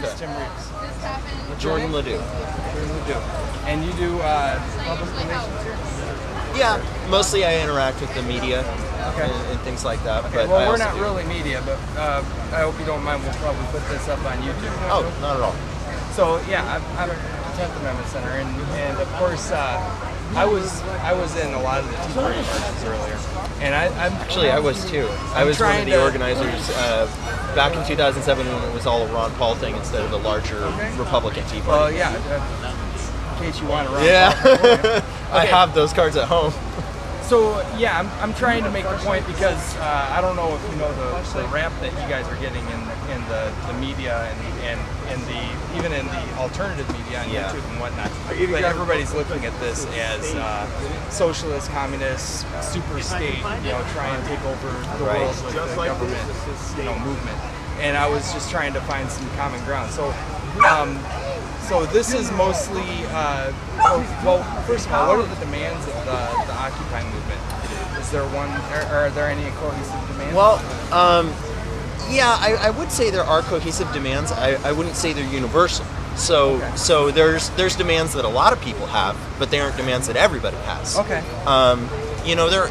Okay. Tim Reeves. Jordan Lediex. And you do public relations here? Yeah, mostly I interact with the media and things like that. Okay, But well, we're not really media, but I hope you don't mind. We'll probably put this up on YouTube. Oh, not at all. So yeah, I'm a 10th Amendment Center, and of course I was in a lot of the Tea Party marches earlier, and I was too. I was one of the organizers back in 2007 when it was all a Ron Paul thing instead of the larger Republican Tea Party. Well, yeah. In case you want to run. Yeah, Okay. I have those cards at home. So yeah, I'm trying to make the point because I don't know if you know the rap that you guys are getting in the media and in the even in the alternative media on YouTube and whatnot. But everybody's looking at this as socialist, communist, super state, try and take over the world with the government, movement. And I was just trying to find some common ground. So. So this is mostly, well, first of all, what are the demands of the Occupy movement? Is there one, are there any cohesive demands? Well, yeah, I would say there are cohesive demands. I wouldn't say they're universal. So there's demands that a lot of people have, but they aren't demands that everybody has. Okay.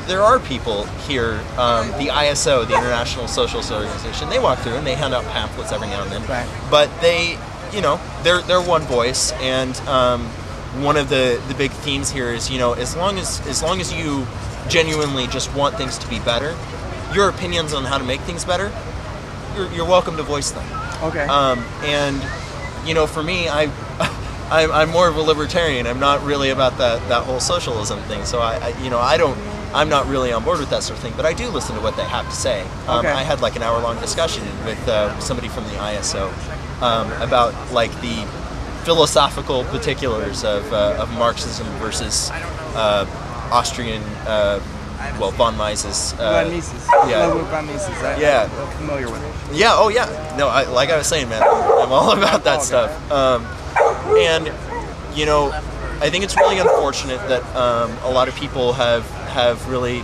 There are people here, the ISO, the International Socialist Organization, they walk through and they hand out pamphlets every now and then. Right. But they, they're one voice, and one of the big themes here is, as long as you genuinely just want things to be better, your opinions on how to make things better, you're welcome to voice them. Okay. And for me, I'm more of a libertarian. I'm not really about that whole socialism thing. So I'm not really on board with that sort of thing. But I do listen to what they have to say. Okay. I had like an hour-long discussion with somebody from the ISO about like the philosophical particulars of Marxism versus Austrian, von Mises. Von Mises. Yeah. Von Mises. Yeah. I'm familiar with it. Yeah. Oh, yeah. No, like I was saying, man, I'm all about that stuff. And I think it's really unfortunate that a lot of people have really,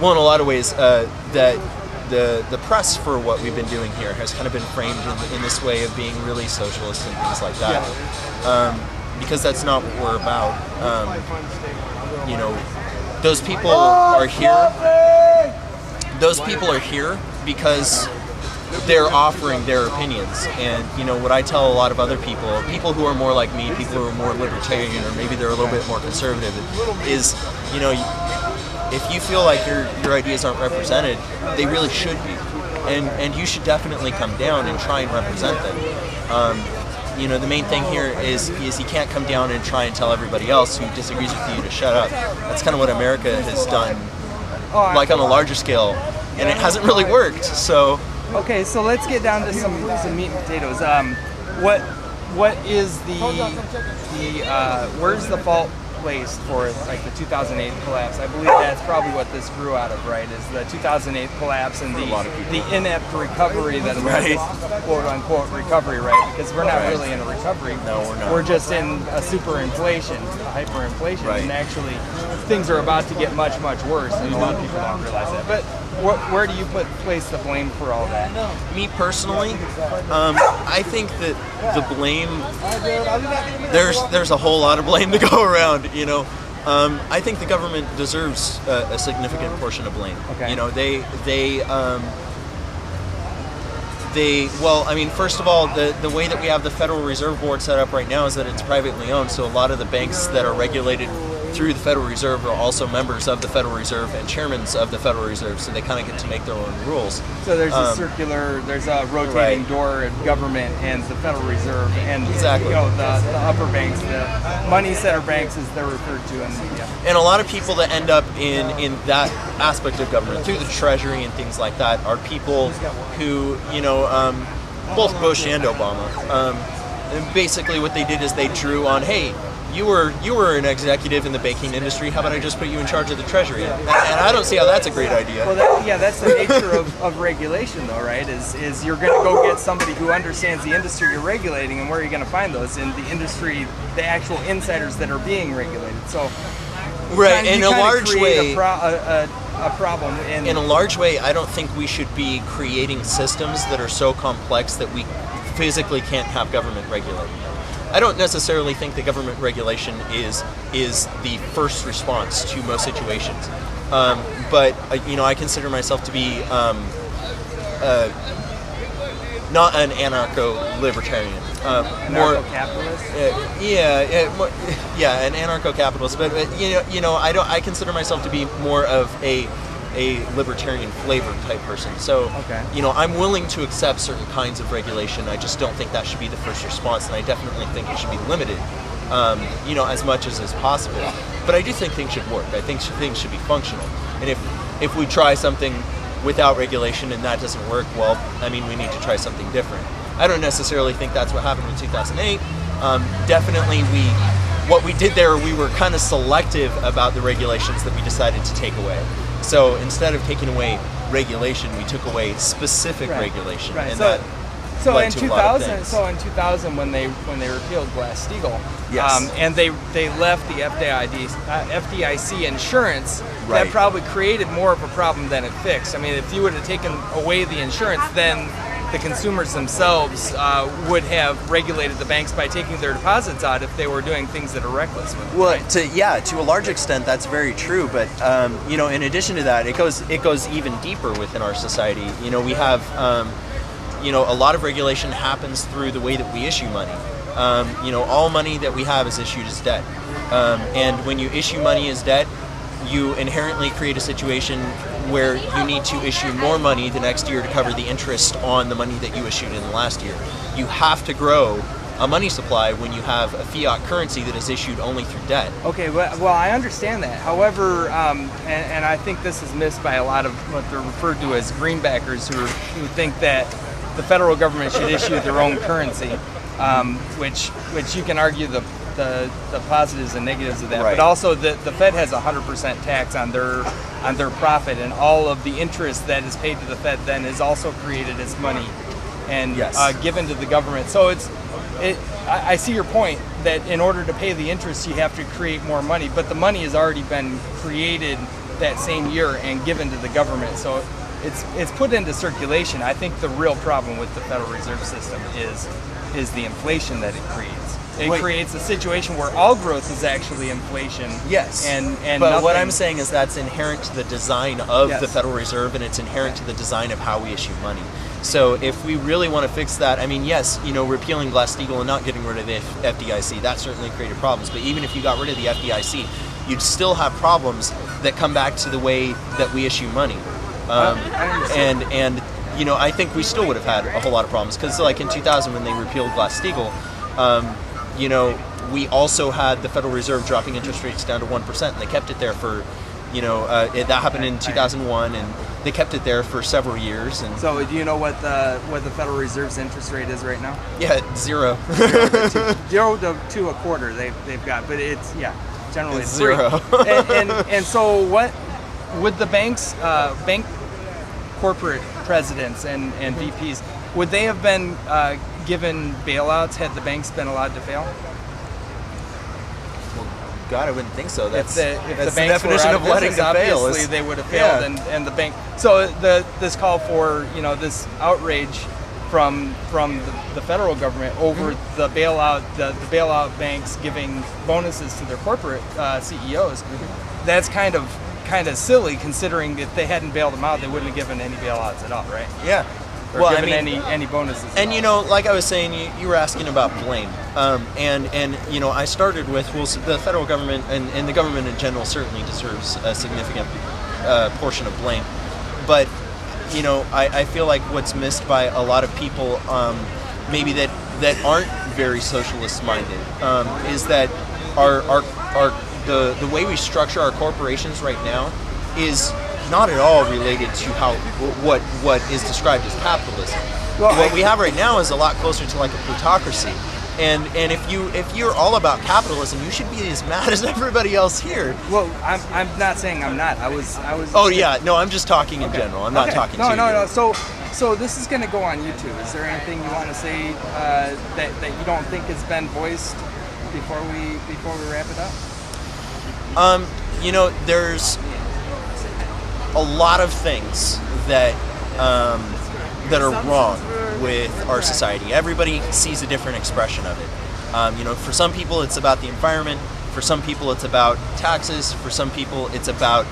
well, in a lot of ways, that the press for what we've been doing here has kind of been framed in this way of being really socialist and things like that. Yeah. Because that's not what we're about. Those people are here. Those people are here because they're offering their opinions. And what I tell a lot of other people who are more like me, people who are more libertarian, or maybe they're a little bit more conservative, is if you feel like your ideas aren't represented, they really should be, and you should definitely come down and try and represent them. The main thing here is you can't come down and try and tell everybody else who disagrees with you to shut up. That's kind of what America has done, like on a larger scale, and it hasn't really worked. So. Okay, so let's get down to some meat and potatoes. What is where's the fault placed for like the 2008 collapse? I believe that's probably what this grew out of, right? Is the 2008 collapse and the inept recovery that America's quote unquote recovery, right? Because we're not really in a recovery. No, we're not. We're just in a superinflation, a hyperinflation, right. and actually things are about to get much worse, and a lot of people don't realize that. But where do you place the blame for all that? Me personally, I think that the blame, there's a whole lot of blame to go around. I think the government deserves a significant portion of blame. Okay. Well, I mean, first of all, the way that we have the Federal Reserve Board set up right now is that it's privately owned, so a lot of the banks that are regulated through the Federal Reserve are also members of the Federal Reserve and chairmen of the Federal Reserve, so they kind of get to make their own rules. So there's there's a rotating right. door of government and the Federal Reserve and Exactly. the upper banks, the money center banks as they're referred to in the media. And a lot of people that end up in that aspect of government, through the Treasury and things like that, are people who, both Bush and Obama, and basically what they did is they drew on, hey, you were an executive in the banking industry, how about I just put you in charge of the Treasury? And I don't see how that's a great idea. Well, that's the nature of regulation, though, right? Is you're going to go get somebody who understands the industry you're regulating, and where are you going to find those? In the industry, the actual insiders that are being regulated. So, right, in a large way, a problem. In a large way, I don't think we should be creating systems that are so complex that we physically can't have government regulate. I don't necessarily think that government regulation is the first response to most situations, but I consider myself to be not an anarcho-libertarian. Anarcho-capitalist? An anarcho-capitalist. But I consider myself to be more of a libertarian flavored type person. So, I'm willing to accept certain kinds of regulation. I just don't think that should be the first response, and I definitely think it should be limited, as much as is possible. But I do think things should work. I think things should be functional. And if we try something without regulation and that doesn't work, well, we need to try something different. I don't necessarily think that's what happened in 2008. Definitely what we did there, we were kind of selective about the regulations that we decided to take away. So instead of taking away regulation, we took away specific regulation. Right. And so in 2000, when they repealed Glass-Steagall, and they left the FDIC insurance, that probably created more of a problem than it fixed. If you would have taken away the insurance, then the consumers themselves would have regulated the banks by taking their deposits out if they were doing things that are reckless with it. Well, to a large extent, that's very true. But in addition to that, it goes even deeper within our society. We have a lot of regulation happens through the way that we issue money. All money that we have is issued as debt, and when you issue money as debt, you inherently create a situation where you need to issue more money the next year to cover the interest on the money that you issued in the last year. You have to grow a money supply when you have a fiat currency that is issued only through debt. Okay, well, I understand that. However, and I think this is missed by a lot of what they're referred to as greenbackers who think that the federal government should issue their own currency, which you can argue the positives and negatives of that, but also the Fed has 100% tax on their profit, and all of the interest that is paid to the Fed then is also created as money and given to the government. So I see your point that in order to pay the interest, you have to create more money, but the money has already been created that same year and given to the government. So it's put into circulation. I think the real problem with the Federal Reserve System is the inflation that it creates. It creates a situation where all growth is actually inflation. Yes. But what I'm saying is that's inherent to the design of the Federal Reserve, and it's inherent to the design of how we issue money. So if we really want to fix that, repealing Glass-Steagall and not getting rid of the FDIC, that certainly created problems. But even if you got rid of the FDIC, you'd still have problems that come back to the way that we issue money. I think we still would have had a whole lot of problems, because like in 2000 when they repealed Glass-Steagall, we also had the Federal Reserve dropping interest rates down to 1%, and they kept it there for, that happened in 2001, and they kept it there for several years. And so, do you know what the Federal Reserve's interest rate is right now? Yeah, 0. 0 to a quarter they've got, but it's generally it's 0. and so what would the banks, bank corporate presidents and VPs, would they have been given bailouts had the banks been allowed to fail? Well, God, I wouldn't think so. That's the the banks definition were out of letting business, them fail. obviously they would have failed, and the bank. So this call for this outrage from the federal government over the bailout banks giving bonuses to their corporate CEOs. That's kind of silly, considering if they hadn't bailed them out, they wouldn't have given any bailouts at all, right? Yeah. Or given any bonuses. And like I was saying, you were asking about blame, and I started with the federal government and the government in general certainly deserves a significant portion of blame, but I feel like what's missed by a lot of people, maybe that aren't very socialist minded, is that the way we structure our corporations right now is not at all related to what is described as capitalism. Well, what we have right now is a lot closer to like a plutocracy. And if you're all about capitalism, you should be as mad as everybody else here. Well, I'm not saying I'm not. I was. Oh yeah, no, I'm just talking in general. I'm not talking to you. No. So this is going to go on YouTube. Is there anything you want to say that you don't think has been voiced before we wrap it up? There's a lot of things that are wrong with our society. Everybody sees a different expression of it. For some people it's about the environment, for some people it's about taxes, for some people it's about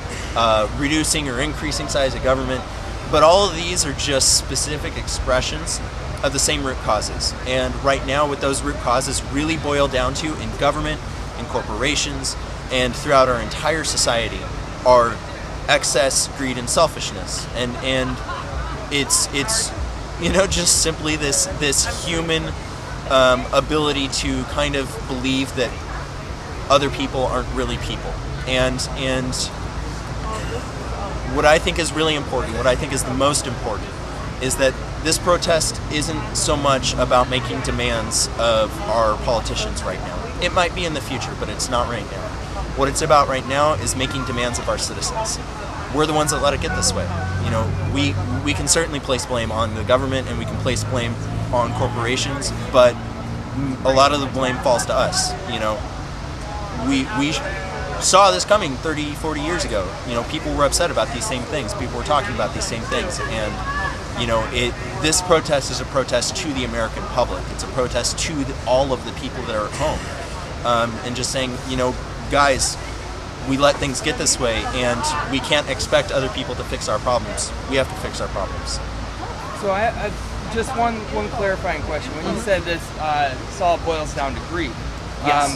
reducing or increasing size of government, but all of these are just specific expressions of the same root causes. And right now what those root causes really boil down to in government, in corporations, and throughout our entire society are excess, greed, and selfishness. And it's just simply this human ability to kind of believe that other people aren't really people. And what I think is really important, what I think is the most important, is that this protest isn't so much about making demands of our politicians right now. It might be in the future, but it's not right now. What it's about right now is making demands of our citizens. We're the ones that let it get this way. We can certainly place blame on the government and we can place blame on corporations, but a lot of the blame falls to us. We saw this coming 30, 40 years ago. People were upset about these same things. People were talking about these same things. And, this protest is a protest to the American public. It's a protest to all of the people that are at home. And just saying, guys, we let things get this way and we can't expect other people to fix our problems. We have to fix our problems. So I just one clarifying question. When you said this, this all boils down to greed. Yes.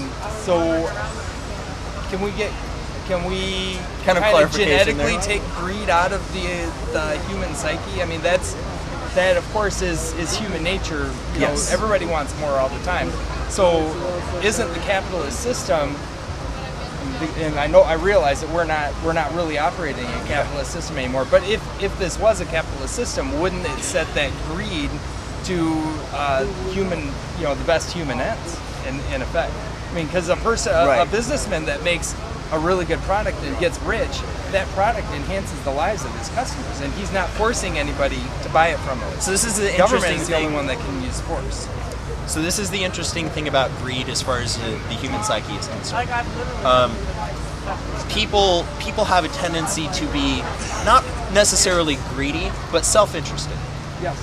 So can we kind of genetically take greed out of the human psyche? I mean, that of course is human nature. Yes. Everybody wants more all the time. So isn't the capitalist system? And I realize that we're not really operating in a capitalist system anymore. But if this was a capitalist system, wouldn't it set that greed to human, the best human ends in effect? I mean, because a businessman that makes a really good product and gets rich, that product enhances the lives of his customers, and he's not forcing anybody to buy it from him. So this is the Government interesting is the only one that can use force. So this is the interesting thing about greed as far as the human psyche is concerned. People have a tendency to be not necessarily greedy, but self-interested. Yes.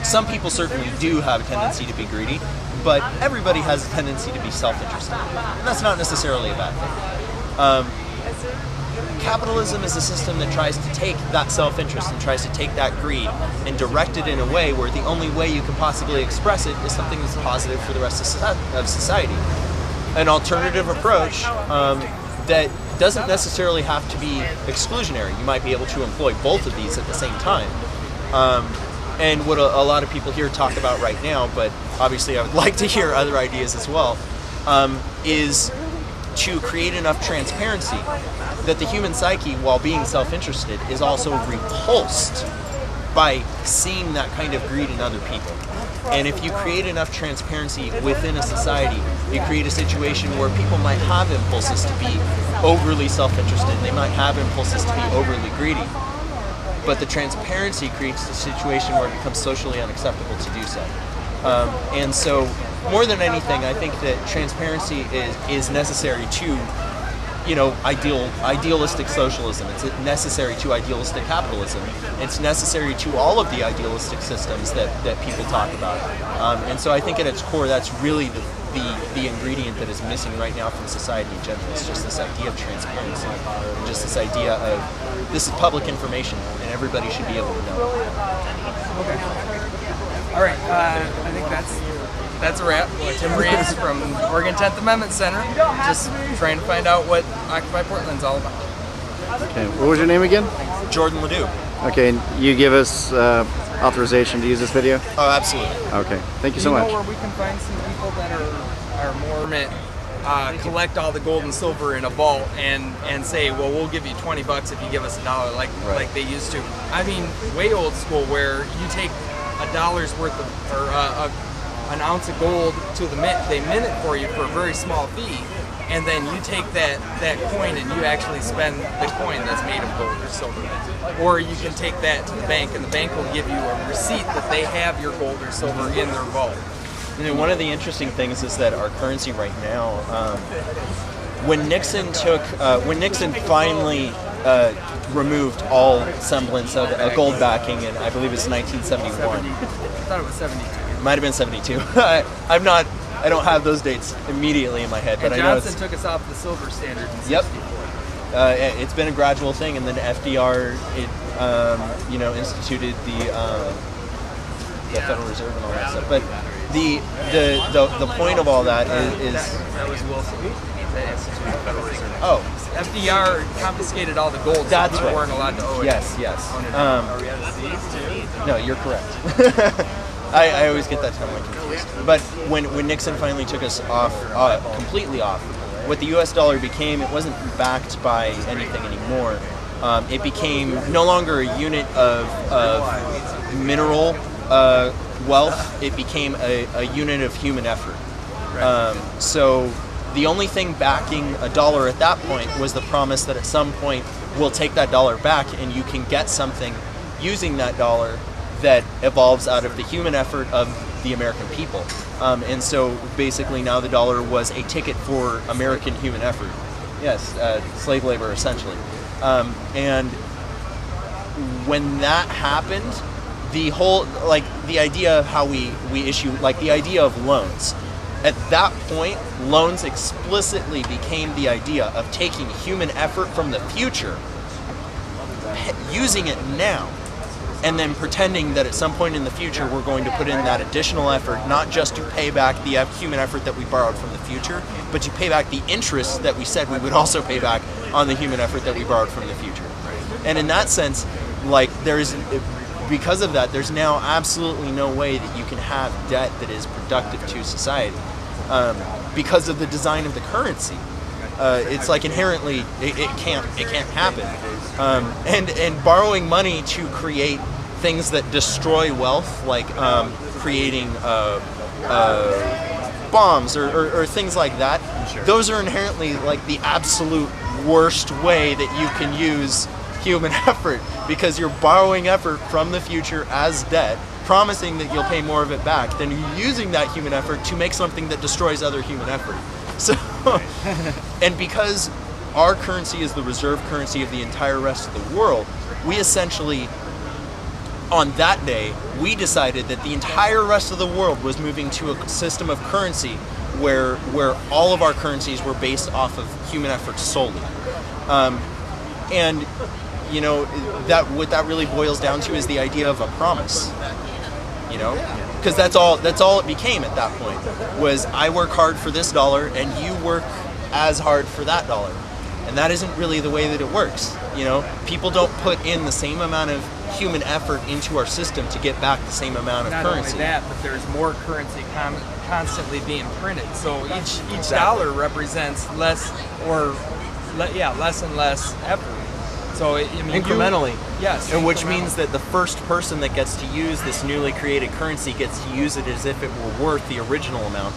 Some people certainly do have a tendency to be greedy, but everybody has a tendency to be self-interested. And that's not necessarily a bad thing. Capitalism is a system that tries to take that self-interest and tries to take that greed and direct it in a way where the only way you can possibly express it is something that's positive for the rest of society. An alternative approach that doesn't necessarily have to be exclusionary. You might be able to employ both of these at the same time. And what a lot of people here talk about right now, but obviously I would like to hear other ideas as well, is to create enough transparency that the human psyche, while being self-interested, is also repulsed by seeing that kind of greed in other people. And if you create enough transparency within a society, you create a situation where people might have impulses to be overly self-interested, they might have impulses to be overly greedy. But the transparency creates a situation where it becomes socially unacceptable to do so. And so, more than anything, I think that transparency is necessary to, idealistic socialism. It's necessary to idealistic capitalism. It's necessary to all of the idealistic systems that people talk about. And so I think at its core, that's really the ingredient that is missing right now from society in general. It's just this idea of transparency, and just this idea of this is public information and everybody should be able to know. Okay. All right. I think that's a wrap. Tim Reeves from Oregon 10th Amendment Center, just trying to find out what Occupy Portland's all about. Okay. What was your name again? Jordan Lediex. Okay. And you give us authorization to use this video? Oh, absolutely. Okay. Thank you so much. Do you know where we can find some people that are more collect all the gold and silver in a vault and say, well, we'll give you $20 if you give us $1, like they used to. I mean, way old school, where you take $1 worth of, or an ounce of gold to the mint, they mint it for you for a very small fee, and then you take that coin and you actually spend the coin that's made of gold or silver. Or you can take that to the bank, and the bank will give you a receipt that they have your gold or silver in their vault. One of the interesting things is that our currency right now, when Nixon finally removed all semblance of a gold backing, and I believe it's 1971. I thought it was 72. It might have been 72. I don't have those dates immediately in my head, but And I know Johnson took us off the silver standard in Yep. 64. It's been a gradual thing, and then FDR, instituted the Federal Reserve and all that stuff. But the point of all that is That was Wilson that instituted the Federal Reserve. oh, FDR confiscated all the gold, so That's people right. weren't allowed to owe it. yes. Are we out of seas too? No, you're correct. I always get that timeline confused. But when Nixon finally took us off, completely off, what the U.S. dollar became, it wasn't backed by anything anymore. It became no longer a unit of mineral wealth. It became a unit of human effort. So the only thing backing a dollar at that point was the promise that at some point we'll take that dollar back and you can get something using that dollar that evolves out of the human effort of the American people. And so basically now the dollar was a ticket for American human effort. Yes, slave labor essentially. And when that happened, the whole, the idea of how we issue, the idea of loans, at that point, loans explicitly became the idea of taking human effort from the future, using it now, and then pretending that at some point in the future we're going to put in that additional effort, not just to pay back the human effort that we borrowed from the future, but to pay back the interest that we said we would also pay back on the human effort that we borrowed from the future. And in that sense, because of that, there's now absolutely no way that you can have debt that is productive to society, because of the design of the currency. It's inherently it can't happen. And borrowing money to create things that destroy wealth, like creating bombs or things like that, those are inherently the absolute worst way that you can use human effort, because you're borrowing effort from the future as debt, promising that you'll pay more of it back, then you're using that human effort to make something that destroys other human effort. So, and because our currency is the reserve currency of the entire rest of the world, we essentially, on that day, we decided that the entire rest of the world was moving to a system of currency where all of our currencies were based off of human effort solely. And that what that really boils down to is the idea of a promise. Because that's all it became at that point, was I work hard for this dollar and you work as hard for that dollar. And that isn't really the way that it works. People don't put in the same amount of human effort into our system to get back the same amount of currency. Not only that, but there's more currency constantly being printed. So each dollar represents less and less effort. So incrementally, yes, and which means that the first person that gets to use this newly created currency gets to use it as if it were worth the original amount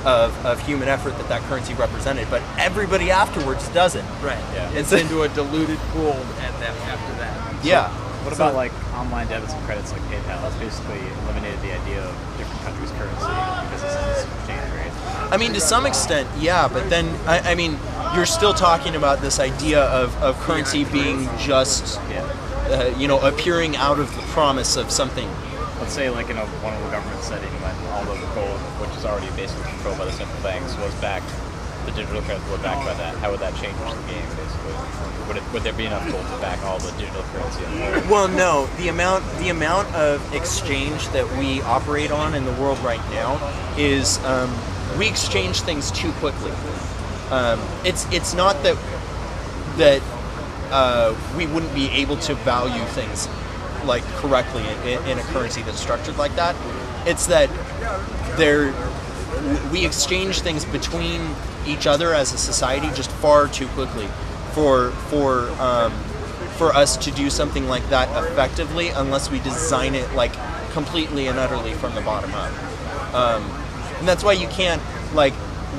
of human effort that currency represented. But everybody afterwards doesn't. Right. Yeah. It's into a diluted pool after that. Yeah. What about online debits and credits like PayPal? That's basically eliminated the idea of different countries' currency because it's an exchange rate. To some extent, yeah, but then, you're still talking about this idea of currency being just, appearing out of the promise of something. Let's say, one of the government setting, when all the gold, which is already basically controlled by the central banks, was backed, the digital currency were backed by that. How would that change the game, basically? Would there be enough gold to back all the digital currency in the world? Well, no. The amount of exchange that we operate on in the world right now is we exchange things too quickly. It's not that we wouldn't be able to value things correctly in a currency that's structured like that. It's that we exchange things between each other as a society just far too quickly for us to do something like that effectively, unless we design it completely and utterly from the bottom up. And that's why you can't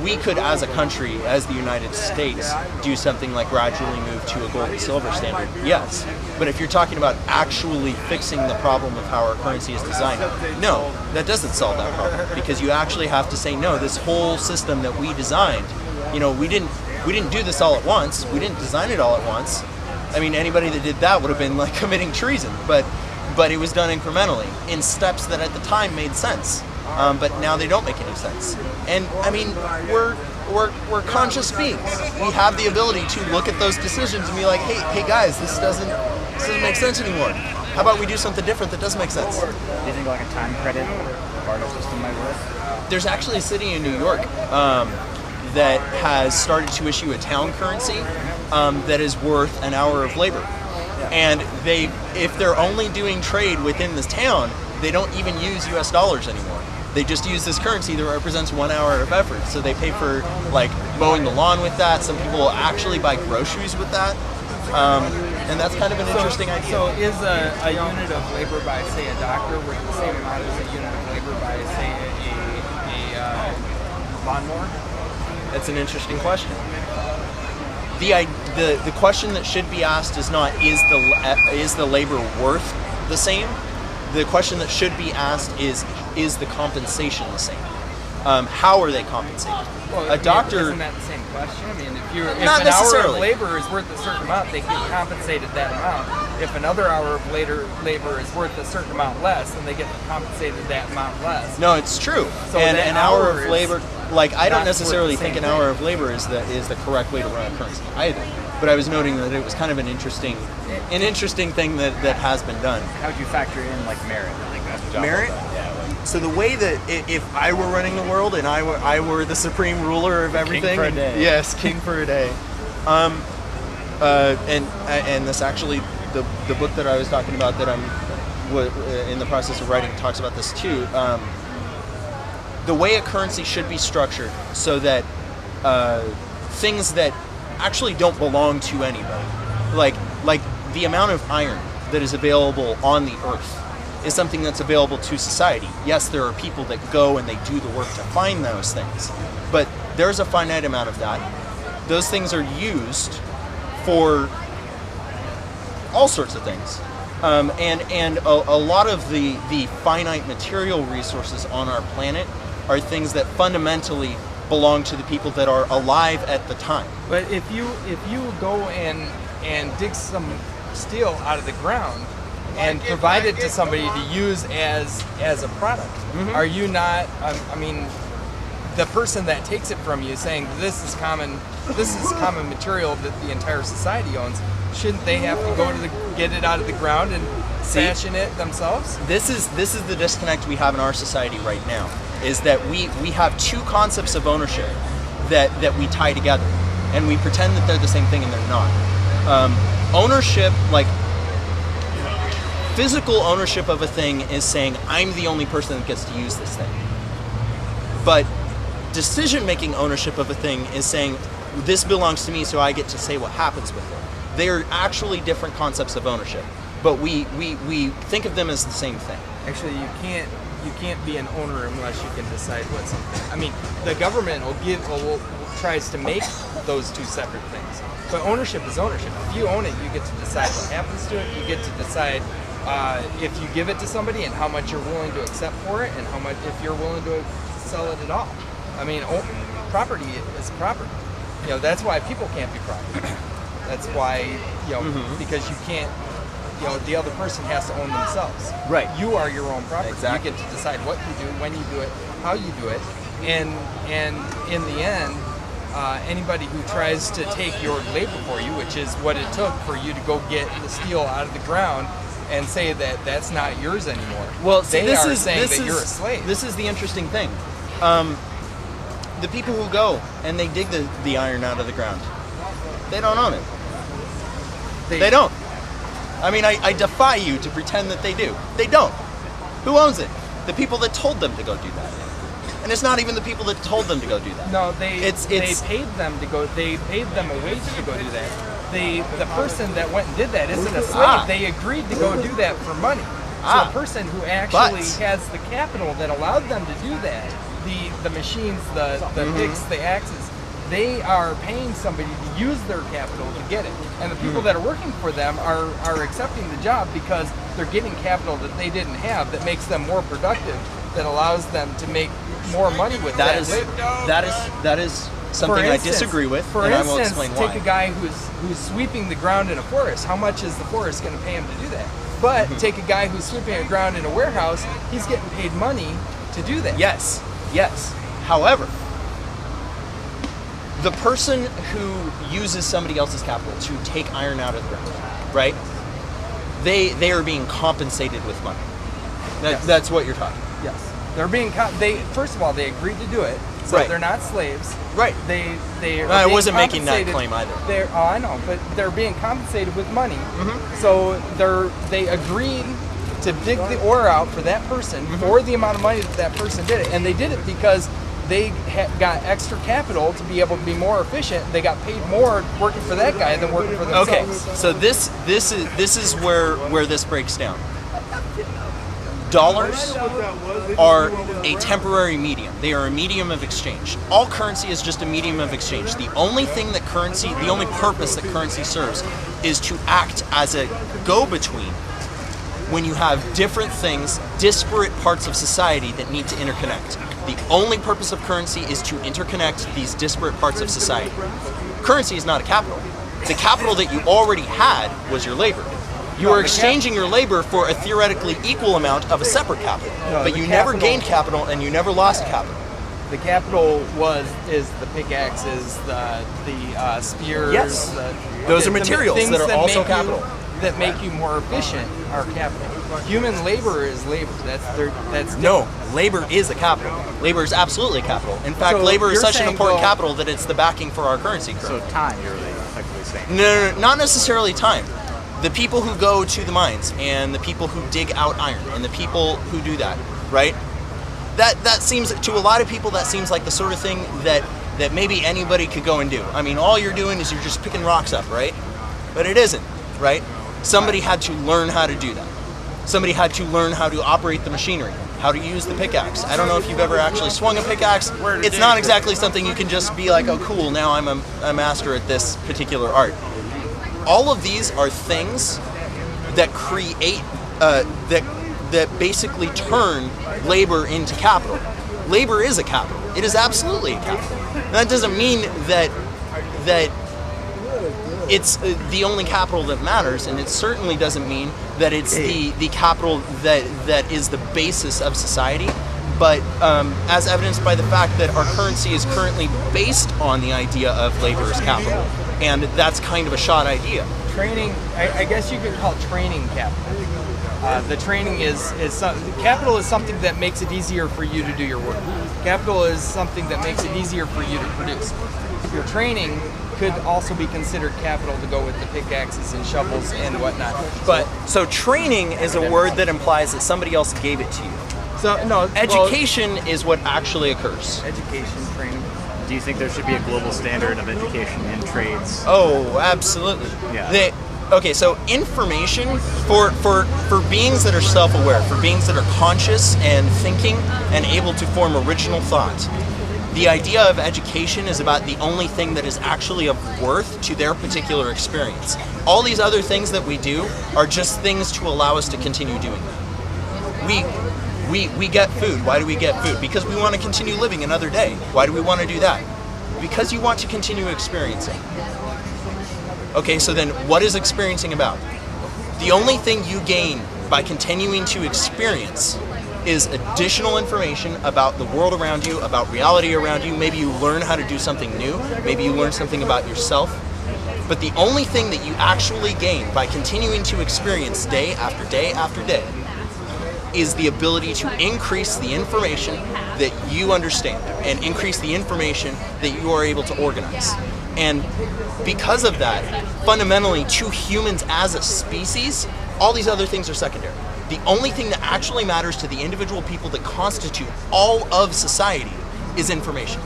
we could, as a country, as the United States, do something like gradually move to a gold and silver standard, yes. But if you're talking about actually fixing the problem of how our currency is designed, no, that doesn't solve that problem. Because you actually have to say, no, this whole system that we designed, we didn't do this all at once. We didn't design it all at once. I mean, anybody that did that would have been like committing treason. But it was done incrementally in steps that at the time made sense. But now they don't make any sense. And I mean, we're conscious beings. We have the ability to look at those decisions and be like, hey guys, this doesn't make sense anymore. How about we do something different that does make sense? Do you think like a time credit barter system might work? There's actually a city in New York that has started to issue a town currency that is worth an hour of labor. And if they're only doing trade within this town, they don't even use US dollars anymore. They just use this currency that represents 1 hour of effort. So they pay for like mowing the lawn with that. Some people actually buy groceries with that. And that's kind of an interesting idea. So is a unit of labor by, say, a doctor worth the same amount as a unit of labor by, say, a lawnmower? That's an interesting question. The question that should be asked is not is the labor worth the same? The question that should be asked is the compensation the same? How are they compensated? Well, a doctor isn't that the same question? I mean, if not an hour necessarily. of labor is worth a certain amount, they get compensated that amount. If another hour of labor is worth a certain amount less, then they get compensated that amount less. No, it's true. So and that an hour hour of is labor, like I don't not necessarily worth the think an same hour thing. of labor is the correct way to run a currency either. But I was noting that it was kind of an interesting thing that has been done. How would you factor in like merit? Like that's job Merit? well done. Yeah. Like, So the way that if I were running the world and I were the supreme ruler of everything, for a day. Yes, king for a day. And this actually, the book that I was talking about that I'm in the process of writing talks about this too. The way a currency should be structured so that things that actually don't belong to anybody, like the amount of iron that is available on the earth, is something that's available to society. Yes, there are people that go and they do the work to find those things, but there's a finite amount of that. Those things are used for all sorts of things. And a lot of the finite material resources on our planet are things that fundamentally belong to the people that are alive at the time. But if you go and dig some steel out of the ground and provide it to somebody to use as a product, are you not? I mean, the person that takes it from you saying this is common material that the entire society owns. Shouldn't they have to go to get it out of the ground and fashion it themselves? This is the disconnect we have in our society right now. Is that we have two concepts of ownership that we tie together, and we pretend that they're the same thing and they're not. Ownership, like physical ownership of a thing, is saying I'm the only person that gets to use this thing. But decision-making ownership of a thing is saying this belongs to me, so I get to say what happens with it. They are actually different concepts of ownership, but we think of them as the same thing. Actually, you can't be an owner unless you can decide what something. I mean, the government tries to make those two separate things. But ownership is ownership. If you own it, you get to decide what happens to it. You get to decide if you give it to somebody and how much you're willing to accept for it, and how much if you're willing to sell it at all. I mean, property is property. You know, that's why people can't be property. That's why, you know, because you can't. You know, the other person has to own themselves. Right. You are your own property. Exactly. You get to decide what you do, when you do it, how you do it, and in the end, anybody who tries to take your labor for you, which is what it took for you to go get the steel out of the ground, and say that that's not yours anymore. Well, see, they are saying that you're a slave. This is the interesting thing. The people who go and they dig the iron out of the ground, they don't own it. They don't. I mean, I defy you to pretend that they do. They don't. Who owns it? The people that told them to go do that. And it's not even the people that told them to go do that. No, they paid them to go. They paid them a wage to go do that. The person that went and did that isn't a slave. They agreed to go do that for money. So the person who actually has the capital that allowed them to do that, the machines, the picks, the axes, they are paying somebody to use their capital to get it. And the people that are working for them are accepting the job because they're getting capital that they didn't have that makes them more productive, that allows them to make more money with that. That is something I disagree with, and I will explain why. Take a guy who's sweeping the ground in a forest. How much is the forest going to pay him to do that? But take a guy who's sweeping the ground in a warehouse. He's getting paid money to do that. Yes. However, the person who uses somebody else's capital to take iron out of the ground, right? They are being compensated with money. That's what you're talking about. Yes. They're being first of all, they agreed to do it, so Right. they're not slaves. Right. They I being wasn't making that compensated- claim either. I know, but they're being compensated with money. So they agreed to dig the ore out for that person for the amount of money that person did it, and they did it because they got extra capital to be able to be more efficient. They got paid more working for that guy than working for themselves. Okay, so this is where this breaks down. Dollars are a temporary medium. They are a medium of exchange. All currency is just a medium of exchange. The only purpose that currency serves is to act as a go-between when you have different things, disparate parts of society that need to interconnect. The only purpose of currency is to interconnect these disparate parts of society. Currency is not a capital. The capital that you already had was your labor. You are exchanging your labor for a theoretically equal amount of a separate capital, but you never gained capital and you never lost capital. The capital is the pickaxes, the spears. Yes. Those are materials things that are also capital. That make you more efficient are capital. Human labor is labor. That's No, labor is a capital. Labor is absolutely a capital. In fact, So labor is you're such an saying, important well- capital that it's the backing for our currency. So time, you're really effectively saying. No, not necessarily time. The people who go to the mines and the people who dig out iron and the people who do that, right? That seems, to a lot of people, that seems like the sort of thing that maybe anybody could go and do. I mean, all you're doing is you're just picking rocks up, right? But it isn't, right? Somebody had to learn how to do that. Somebody had to learn how to operate the machinery, how to use the pickaxe. I don't know if you've ever actually swung a pickaxe. It's not exactly something you can just be like, oh cool, now I'm a master at this particular art. All of these are things that create, that basically turn labor into capital. Labor is a capital. It is absolutely a capital. And that doesn't mean that it's the only capital that matters, and it certainly doesn't mean that it's the capital that is the basis of society. But as evidenced by the fact that our currency is currently based on the idea of labor as capital, and that's kind of a shot idea. training. I guess you could call training capital. The training capital is something that makes it easier for you to do your work. Capital is something that makes it easier for you to produce. Your training could also be considered capital to go with the pickaxes and shovels and whatnot. But So training is a word that implies that somebody else gave it to you. Education is what actually occurs. Education, training. Do you think there should be a global standard of education in trades? Oh, absolutely. Yeah. Okay, so information for beings that are self-aware, for beings that are conscious and thinking and able to form original thought, the idea of education is about the only thing that is actually of worth to their particular experience. All these other things that we do are just things to allow us to continue doing that. We get food. Why do we get food? Because we want to continue living another day. Why do we want to do that? Because you want to continue experiencing. Okay, so then what is experiencing about? The only thing you gain by continuing to experience is additional information about the world around you, about reality around you. Maybe you learn how to do something new. Maybe you learn something about yourself. But the only thing that you actually gain by continuing to experience day after day after day is the ability to increase the information that you understand and increase the information that you are able to organize. And because of that, fundamentally, to humans as a species, all these other things are secondary. The only thing that actually matters to the individual people that constitute all of society is information.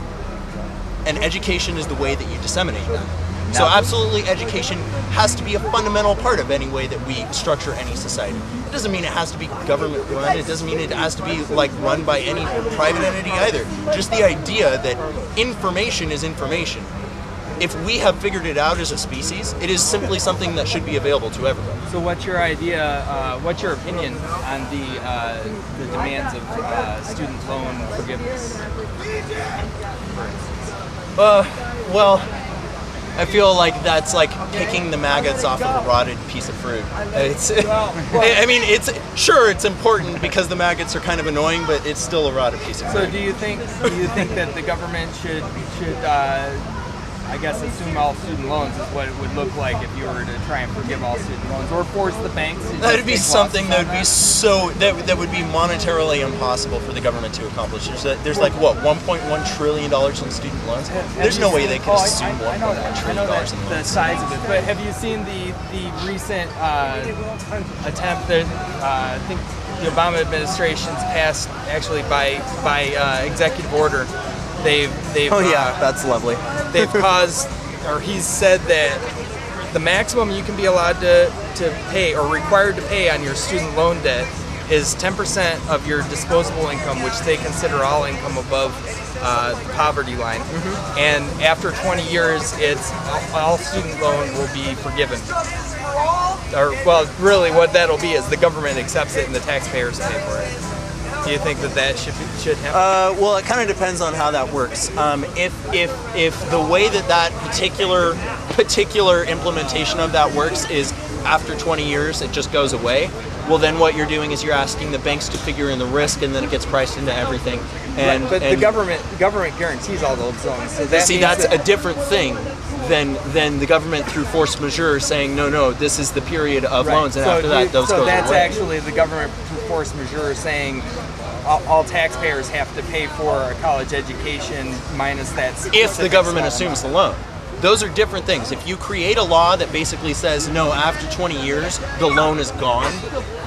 And education is the way that you disseminate that. So absolutely, education has to be a fundamental part of any way that we structure any society. It doesn't mean it has to be government run. It doesn't mean it has to be run by any private entity either. Just the idea that information is information. If we have figured it out as a species, it is simply something that should be available to everyone. So what's your idea, what's your opinion on the demands of student loan forgiveness? Well, I feel like that's like picking the maggots off of a rotted piece of fruit. It's, I mean, it's important because the maggots are kind of annoying, but it's still a rotted piece of fruit. So do you think that the government should I guess assume all student loans is what it would look like if you were to try and forgive all student loans, or force the banks to That'd be something that would be that would be monetarily impossible for the government to accomplish. There's like what, $1.1 trillion in student loans. There's no way they could assume $1.1 trillion in loans. The size of it, but have you seen the recent attempt that I think the Obama administration's passed actually by executive order? They've oh yeah, that's lovely. They've caused, or he's said that the maximum you can be allowed to pay or required to pay on your student loan debt is 10% of your disposable income, which they consider all income above the poverty line. Mm-hmm. And after 20 years, it's all student loan will be forgiven. Or, well, really what that'll be is the government accepts it and the taxpayers pay for it. Do you think that should happen? Well, it kind of depends on how that works. If the way that particular implementation of that works is after 20 years it just goes away, well then what you're doing is you're asking the banks to figure in the risk, and then it gets priced into everything. And but the government guarantees all those loans. So that that's a different thing than the government through force majeure saying no, this is the period of loans, and after that those go away. So that's actually the government through force majeure saying all taxpayers have to pay for a college education minus that. If the government assumes the loan. Those are different things. If you create a law that basically says, no, after 20 years, the loan is gone,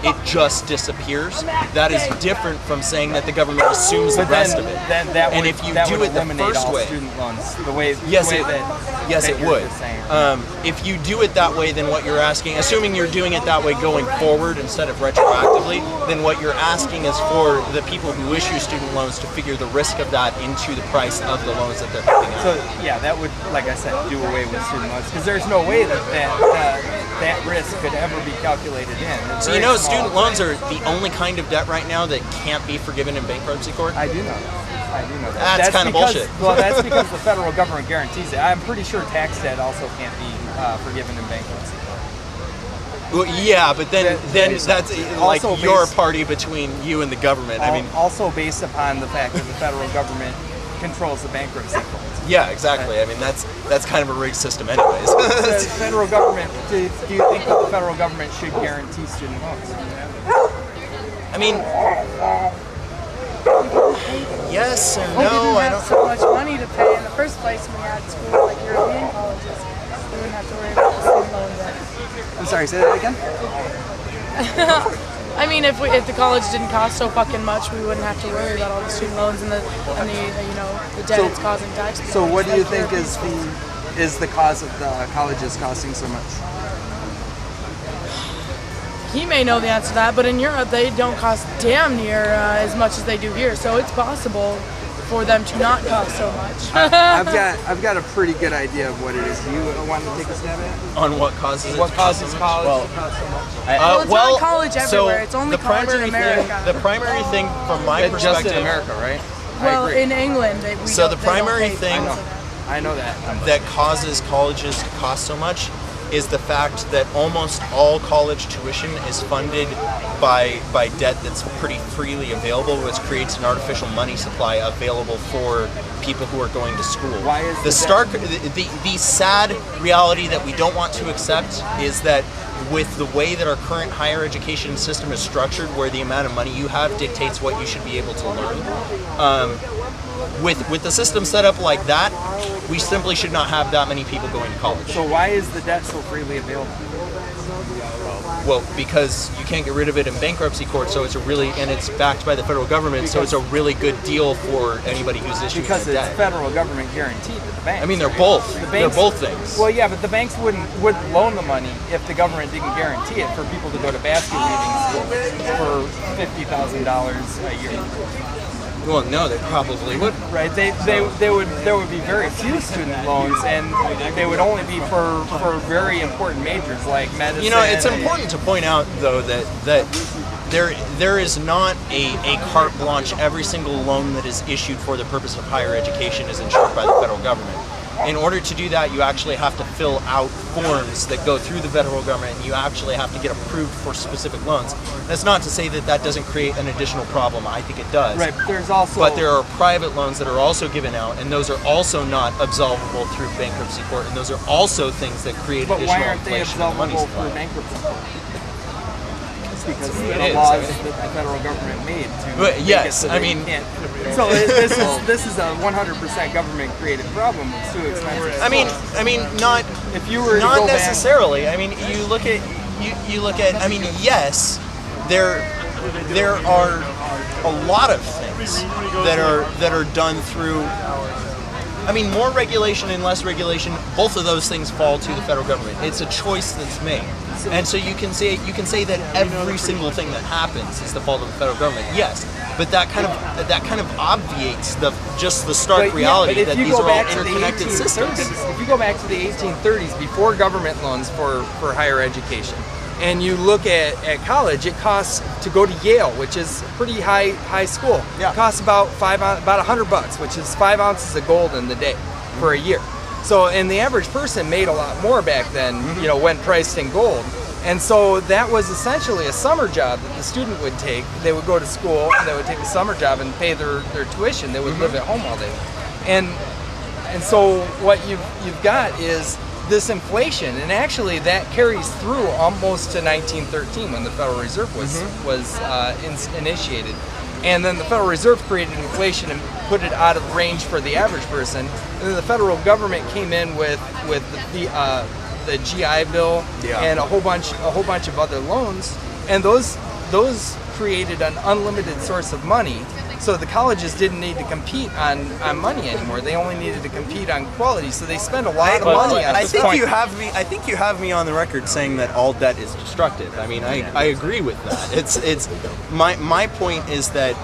it just disappears, that is different from saying that the government assumes the rest of it. And if you do it the first way, yes, it would. If you do it that way, then what you're asking, assuming you're doing it that way going forward instead of retroactively, then what you're asking is for the people who issue student loans to figure the risk of that into the price of the loans that they're putting out. So yeah, that would, like I said, do away with student loans, because there's no way that risk could ever be calculated in. So student loans are the only kind of debt right now that can't be forgiven in bankruptcy court? I do know that. That's kind of bullshit. Well, that's because the federal government guarantees it. I'm pretty sure tax debt also can't be forgiven in bankruptcy court. Well, yeah, but then that's like your party between you and the government. I mean, also based upon the fact that the federal government controls the bankruptcy court. Yeah, exactly. I mean, that's kind of a rigged system anyways. The federal government, do you think that the federal government should guarantee student loans? I mean, yes and we no. didn't I have don't. so much money to pay in the first place when we had school like European colleges. We wouldn't have to worry about the student loan debt. I'm sorry, say that again? I mean, if the college didn't cost so fucking much, we wouldn't have to worry about all the student loans and the debt it's causing taxpayers. So what do you think is the cause of the colleges costing so much? He may know the answer to that, but in Europe they don't cost damn near as much as they do here. So it's possible for them to not cost so much. I've got a pretty good idea of what it is. Do you want to take a stab at it? On what causes it? What causes college to cost so much? Well, it's not college everywhere. It's only the college in America. The primary thing from my perspective, just in America, right? Well, in England, the primary thing I know that causes colleges to cost so much is the fact that almost all college tuition is funded by debt that's pretty freely available, which creates an artificial money supply available for people who are going to school. Why is the sad reality that we don't want to accept is that with the way that our current higher education system is structured, where the amount of money you have dictates what you should be able to learn, with the system set up like that, we simply should not have that many people going to college. So why is the debt so freely available? Well, because you can't get rid of it in bankruptcy court, so it's backed by the federal government, so it's a really good deal for anybody who's issuing because debt. Because it's federal government guaranteed to the banks. I mean, they're both. They're both things. Well, yeah, but the banks wouldn't loan the money if the government didn't guarantee it for people to go to basket weaving school for $50,000 a year. Well, no, they probably wouldn't. Right? There would be very few student loans, and they would only be for very important majors like medicine. It's important to point out, though, that there is not a carte blanche. Every single loan that is issued for the purpose of higher education is insured by the federal government. In order to do that, you actually have to fill out forms that go through the federal government, and you actually have to get approved for specific loans. That's not to say that that doesn't create an additional problem. I think it does. Right, but there's also... But there are private loans that are also given out, and those are also not absolvable through bankruptcy court, and those are also things that create additional But why aren't they inflation in the money absolvable supply. for bankruptcy court? It's because of It the is. laws that the federal government made to But make yes, it so I that you mean- can't. So this is a 100% government-created problem. It's too expensive. I mean, not if you were to not go back, necessarily. I mean, you look at. I mean, yes, there are a lot of things that are done through. I mean, more regulation and less regulation. Both of those things fall to the federal government. It's a choice that's made, and so you can say that every single thing that happens is the fault of the federal government. Yes, but that kind of obviates the stark reality but if that you these go are all back to the interconnected 1830s, systems. If you go back to the 1830s, before government loans for higher education, and you look at college, it costs to go to Yale, which is a pretty high school. Yeah. It costs about $100, which is 5 ounces of gold in the day for a year. So, and the average person made a lot more back then, when priced in gold. And so that was essentially a summer job that the student would take. They would go to school, they would take a summer job and pay their tuition. They would live at home all day. And so what you've got is this inflation, and actually that carries through almost to 1913 when the Federal Reserve was initiated. And then the Federal Reserve created inflation and put it out of range for the average person. And then the federal government came in with the GI Bill and a whole bunch of other loans, and those created an unlimited source of money. So the colleges didn't need to compete on money anymore. They only needed to compete on quality. So they spend a lot of money on I this think point. you have me on the record saying that all debt is destructive. I mean, I agree with that. It's my point is that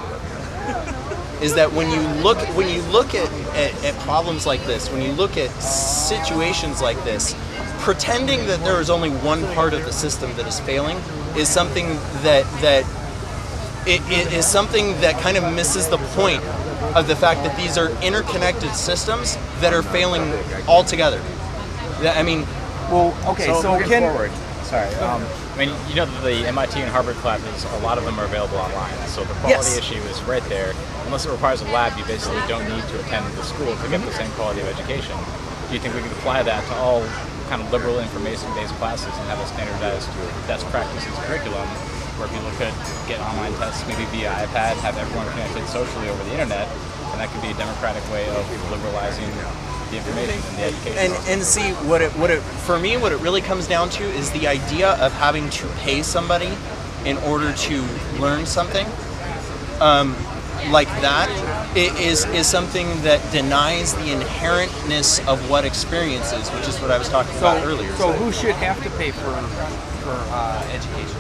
when you look at problems like this, when you look at situations like this, pretending that there is only one part of the system that is failing is something that it is something that kind of misses the point of the fact that these are interconnected systems that are failing altogether. I mean, Well, okay, so moving forward. Sorry. I mean, you know that the MIT and Harvard classes, a lot of them are available online. So the quality issue is right there. Unless it requires a lab, you basically don't need to attend the school to get the same quality of education. Do you think we could apply that to all kind of liberal information-based classes and have a standardized best practices curriculum where people could get online tests, maybe via iPad, have everyone connected socially over the internet, and that could be a democratic way of liberalizing the information and the education. and see what it really comes down to is the idea of having to pay somebody in order to learn something. Like that is something that denies the inherentness of what experience is, which is what I was talking about earlier. So who should have to pay for education?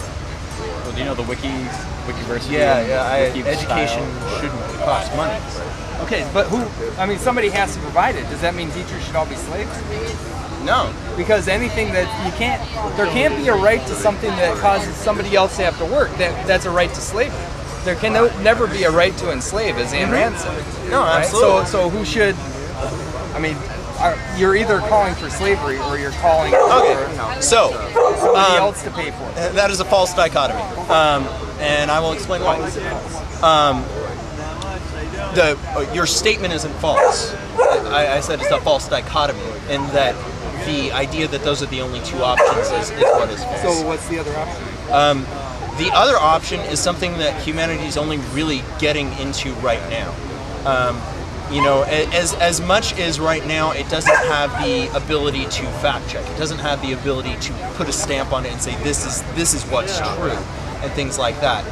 Well, do you know the Wikiversity? Education shouldn't cost money. Okay, but who? I mean, somebody has to provide it. Does that mean teachers should all be slaves? No. Because anything that there can't be a right to something that causes somebody else to have to work. That's a right to slavery. There can never be a right to enslave, as Ayn Rand said. No, right? absolutely. So who should? I mean, you're either calling for slavery or you're calling for somebody else to pay for it. That is a false dichotomy, and I will explain why. Your statement isn't false. I said it's a false dichotomy, in that the idea that those are the only two options is what is false. So what's the other option? The other option is something that humanity is only really getting into right now. As much as right now it doesn't have the ability to fact check, it doesn't have the ability to put a stamp on it and say this is what's true, and things like that.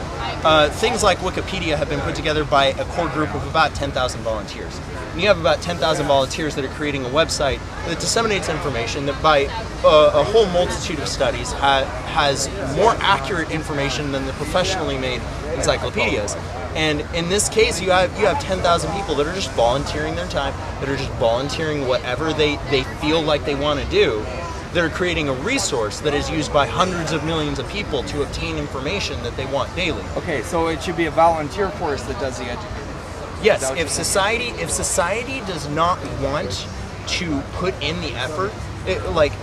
Things like Wikipedia have been put together by a core group of about 10,000 volunteers. And you have about 10,000 volunteers that are creating a website that disseminates information that by a whole multitude of studies has more accurate information than the professionally made encyclopedias. And in this case, you have 10,000 people that are just volunteering their time, that are just volunteering whatever they feel like they want to do, They're creating a resource that is used by hundreds of millions of people to obtain information that they want daily. Okay, so it should be a volunteer force that does the educating. Yes, if society does not want to put in the effort, like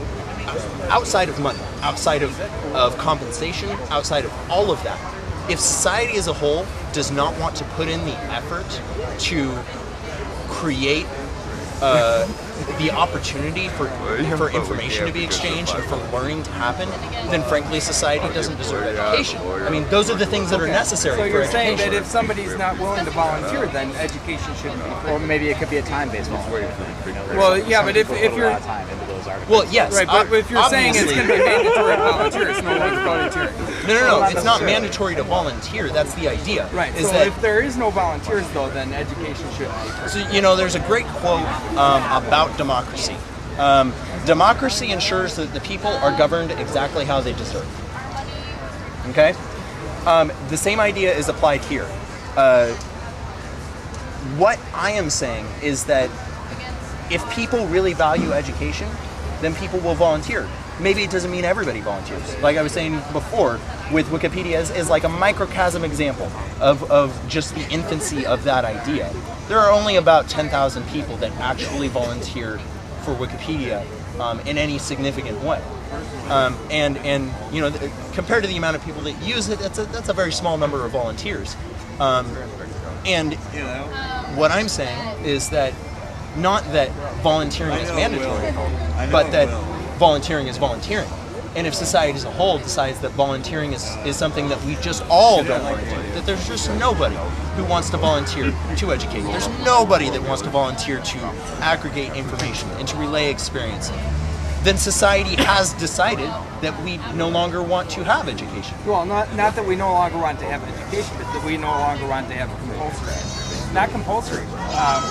outside of money, outside of compensation, outside of all of that, if society as a whole does not want to put in the effort to create the opportunity for information to be exchanged and for learning to happen, then frankly society doesn't deserve education. I mean, those are the things that are necessary So for you're education. saying that if somebody's not willing to volunteer, then education shouldn't be free. Or maybe it could be a time-based volunteer. Well, yeah, but if Put a you're lot of time into those articles. Well, yes, right, but if you're saying it's obviously. going to be mandatory to volunteer, it's no longer volunteering. No, it's not mandatory to volunteer. That's the idea. Right. Is So that if there is no volunteers, though, then education shouldn't be free. so, there's a great quote about democracy. Democracy ensures that the people are governed exactly how they deserve. Okay? The same idea is applied here. What I am saying is that if people really value education, then people will volunteer. Maybe it doesn't mean everybody volunteers. Like I was saying before, with Wikipedia is like a microcosm example of just the infancy of that idea. There are only about 10,000 people that actually volunteer for Wikipedia in any significant way. Compared to the amount of people that use it, that's a very small number of volunteers. What I'm saying is that not that volunteering is mandatory, but that volunteering is volunteering. And if society as a whole decides that volunteering is something that we just all don't want to do, that there's just nobody who wants to volunteer to educate, there's nobody that wants to volunteer to aggregate information and to relay experience, then society has decided that we no longer want to have education. Well, not that we no longer want to have education, but that we no longer want to have compulsory, not compulsory,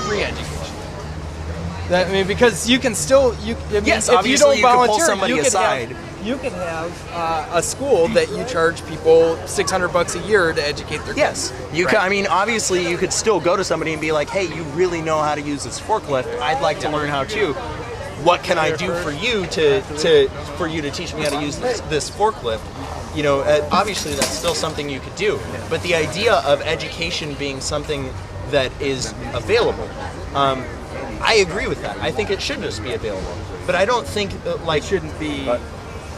free education. Because you can still, Yes, if you obviously don't you can pull volunteer, somebody you aside. You could have a school that you charge people $600 a year to educate their Yes, kids. you can. I mean, obviously, you could still go to somebody and be like, "Hey, you really know how to use this forklift. I'd like to learn how to. What can I do for you to teach me how to use this forklift?" Obviously, that's still something you could do. But the idea of education being something that is available, I agree with that. I think it should just be available. But I don't think It shouldn't be.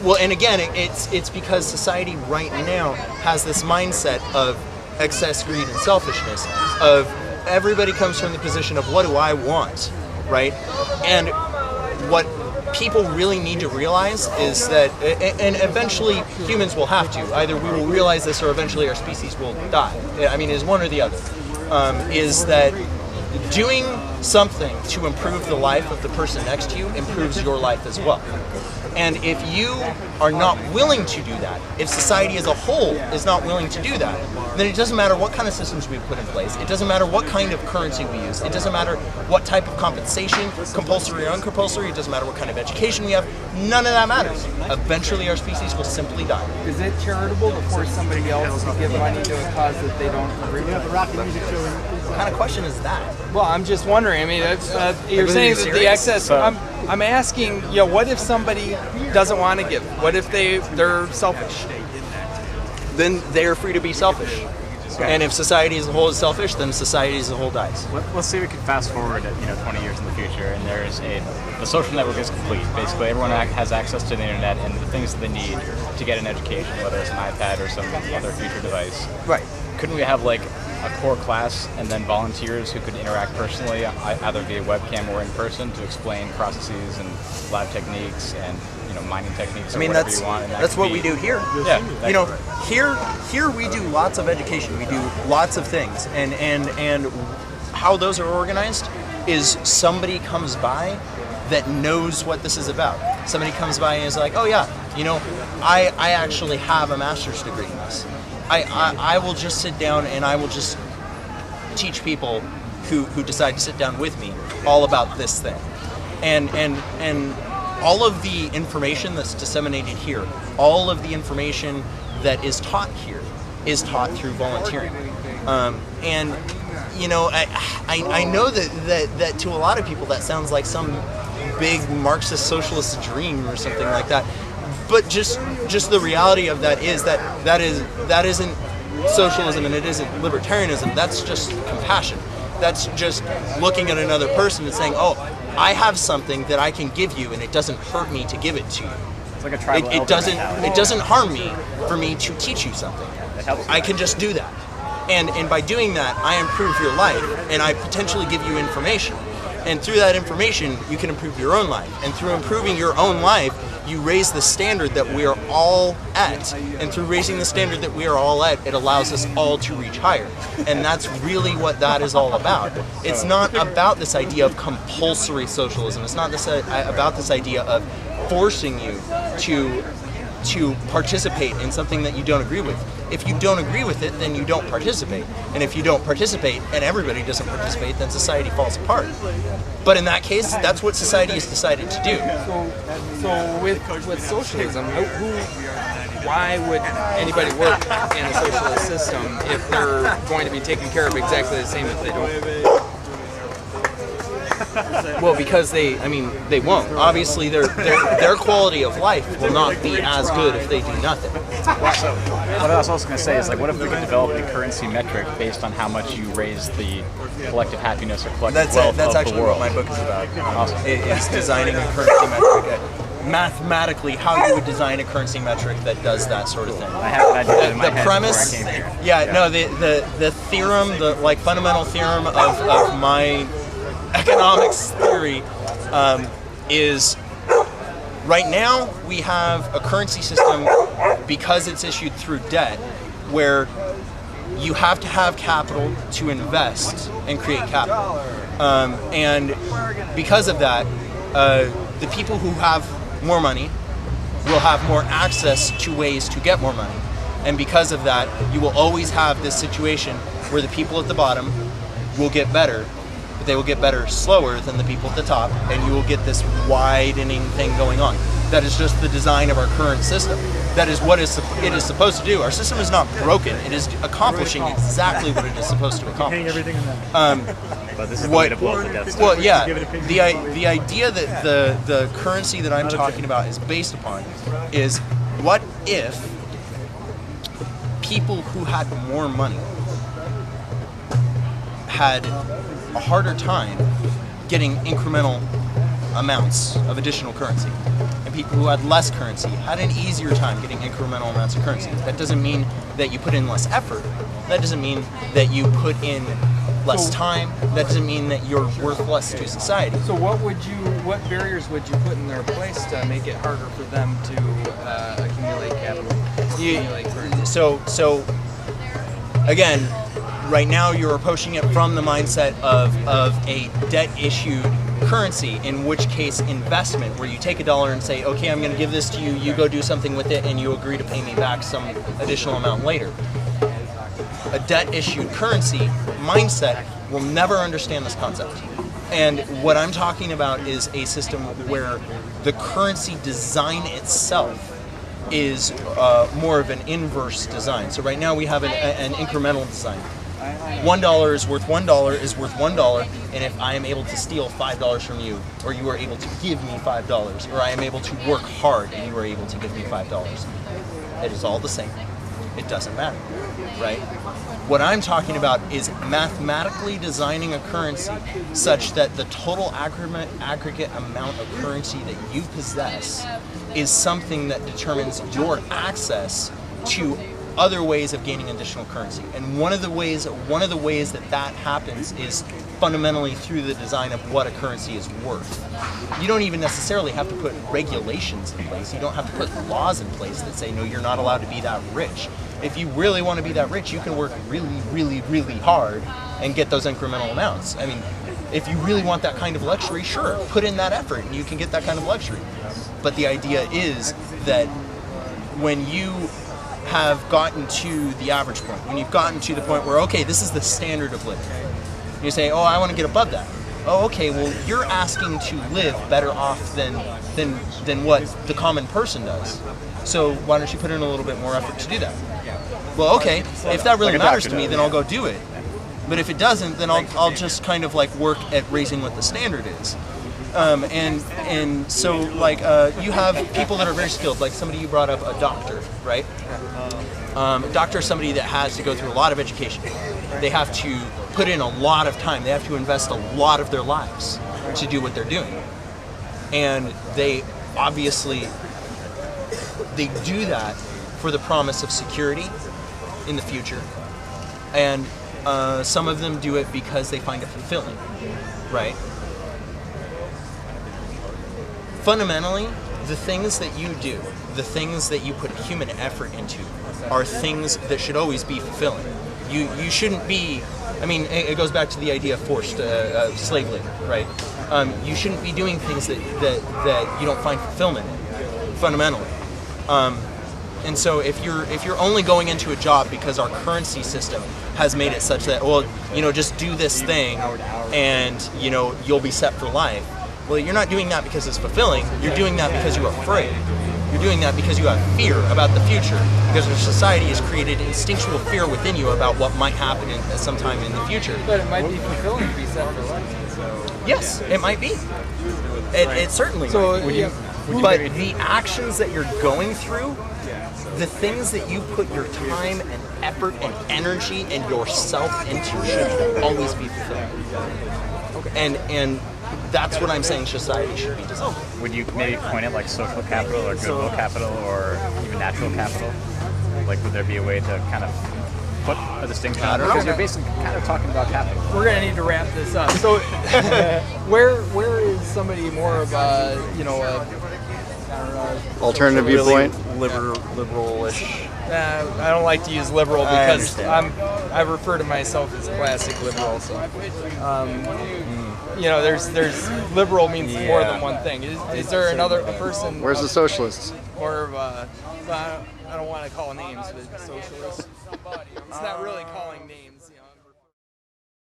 Well, and again, it's because society right now has this mindset of excess greed and selfishness, of everybody comes from the position of what do I want, right? And what people really need to realize is that, and eventually humans will have to, either we will realize this or eventually our species will die. I mean, it's one or the other, is that doing something to improve the life of the person next to you improves your life as well. And if you are not willing to do that, if society as a whole is not willing to do that, then it doesn't matter what kind of systems we put in place. It doesn't matter what kind of currency we use. It doesn't matter what type of compensation, compulsory or uncompulsory. It doesn't matter what kind of education we have. None of that matters. Eventually our species will simply die. Is it charitable to force somebody else to give money to a cause that they don't agree with? What kind of question is that? Well, I'm just wondering. I mean, you're saying that the excess. I'm asking. What if somebody doesn't want to give? What if they're selfish? Then they are free to be selfish. And if society as a whole is selfish, then society as a whole dies. Let's say we could fast forward 20 years in the future, and the social network is complete. Basically, everyone has access to the internet and the things that they need to get an education, whether it's an iPad or some other future device. Right. Couldn't we have like a core class and then volunteers who could interact personally, either via webcam or in person, to explain processes and lab techniques and mining techniques? I mean, or whatever you want, and that's what we do here. Yeah. Here we do lots of education. We do lots of things, and how those are organized is somebody comes by that knows what this is about. Somebody comes by and is like, "Oh yeah, I actually have a master's degree in this. I will just sit down and I will just teach people who decide to sit down with me all about this thing." And all of the information that's disseminated here, all of the information that is taught here is taught through volunteering. I know that to a lot of people that sounds like some big Marxist socialist dream or something like that. But just the reality of that is that isn't socialism and it isn't libertarianism. That's just compassion. That's just looking at another person and saying, oh, I have something that I can give you and it doesn't hurt me to give it to you. It's like a tribal It doesn't harm me for me to teach you something. I can just do that. And by doing that, I improve your life and I potentially give you information. And through that information, you can improve your own life. And through improving your own life, you raise the standard that we are all at. And through raising the standard that we are all at, it allows us all to reach higher. And that's really what that is all about. It's not about this idea of compulsory socialism. It's not about this idea of forcing you to participate in something that you don't agree with. If you don't agree with it, then you don't participate. And if you don't participate and everybody doesn't participate, then society falls apart. But in that case, that's what society has decided to do. So with socialism, why would anybody work in a socialist system if they're going to be taken care of exactly the same if they don't? Well, because they won't. Obviously, their quality of life will not be as good if they do nothing. What I was also going to say is, like, what if we could develop a currency metric based on how much you raise the collective happiness or collective wealth That's of actually the world? what my book is about. Awesome. It is designing a currency metric. Mathematically, how you would design a currency metric that does that sort of thing. I have an idea in my head premise, before I came here. yeah, no, the theorem, the fundamental theorem of my economics theory is right now we have a currency system because it's issued through debt where you have to have capital to invest and create capital. And because of that, the people who have more money will have more access to ways to get more money. And because of that, you will always have this situation where the people at the bottom will get better, but they will get better slower than the people at the top, and you will get this widening thing going on. That is just the design of our current system. That is what it is supposed to do. Our system is not broken. It is accomplishing exactly what it is supposed to accomplish. But this is the way to blow up the Death Star. Well, yeah, the idea that the currency that I'm talking about is based upon is what if people who had more money had a harder time getting incremental amounts of additional currency, and people who had less currency had an easier time getting incremental amounts of currency. That doesn't mean that you put in less effort. That doesn't mean that you put in less time. That doesn't mean that you're worth less to society. So what barriers would you put in their place to make it harder for them to accumulate capital? So again, right now you're approaching it from the mindset of a debt-issued currency, in which case investment, where you take $1 and say, okay, I'm going to give this to you, you go do something with it, and you agree to pay me back some additional amount later. A debt-issued currency mindset will never understand this concept. And what I'm talking about is a system where the currency design itself is more of an inverse design. So right now we have an incremental design. $1 is worth $1 is worth $1, and if I am able to steal $5 from you, or you are able to give me $5, or I am able to work hard and you are able to give me $5, it is all the same. It doesn't matter, right? What I'm talking about is mathematically designing a currency such that the total aggregate amount of currency that you possess is something that determines your access to other ways of gaining additional currency. And one of the ways that happens is fundamentally through the design of what a currency is worth. You don't even necessarily have to put regulations in place. You don't have to put laws in place that say, no, you're not allowed to be that rich. If you really want to be that rich, you can work really, really, really hard and get those incremental amounts. I mean, if you really want that kind of luxury, sure, put in that effort and you can get that kind of luxury. But the idea is that when you have gotten to the average point, when you've gotten to the point where, okay, this is the standard of living, and you say, oh, I want to get above that. Oh, okay, well, you're asking to live better off than what the common person does. So why don't you put in a little bit more effort to do that? Well, okay, if that really matters to me, then I'll go do it. But if it doesn't, then I'll just kind of like work at raising what the standard is. And so like you have people that are very skilled, like somebody you brought up, a doctor, right? A doctor is somebody that has to go through a lot of education. They have to put in a lot of time. They have to invest a lot of their lives to do what they're doing. And they obviously, they do that for the promise of security in the future. And some of them do it because they find it fulfilling, right? Fundamentally, the things that you do, the things that you put human effort into, are things that should always be fulfilling. You shouldn't be, I mean, it goes back to the idea of forced slave labor, right? You shouldn't be doing things that you don't find fulfillment in, fundamentally. And so if you're only going into a job because our currency system has made it such that, well, you know, just do this thing and, you know, you'll be set for life. Well, you're not doing that because it's fulfilling. You're doing that because you're afraid. You're doing that because you have fear about the future. Because our society has created instinctual fear within you about what might happen sometime in the future. But it might be fulfilling to be set for life. So. Yes, it might be. It certainly might. But the actions that you're going through, the things that you put your time and effort and energy and yourself into should always be fulfilling. And that's what I'm saying society should be designed. Would you maybe point at like social capital or goodwill capital or even natural capital? Like, would there be a way to kind of put a distinction on it? Because you're basically kind of talking about capital. We're gonna need to wrap this up. So, where is somebody more of a, you know, I don't know, Alternative viewpoint? Liberal-ish. I don't like to use liberal because I refer to myself as classic liberal. So, you know, there's liberal means more than one thing. Is there another person? Where's the socialists? More of a, I don't want to call names, but socialist. It's not really calling names.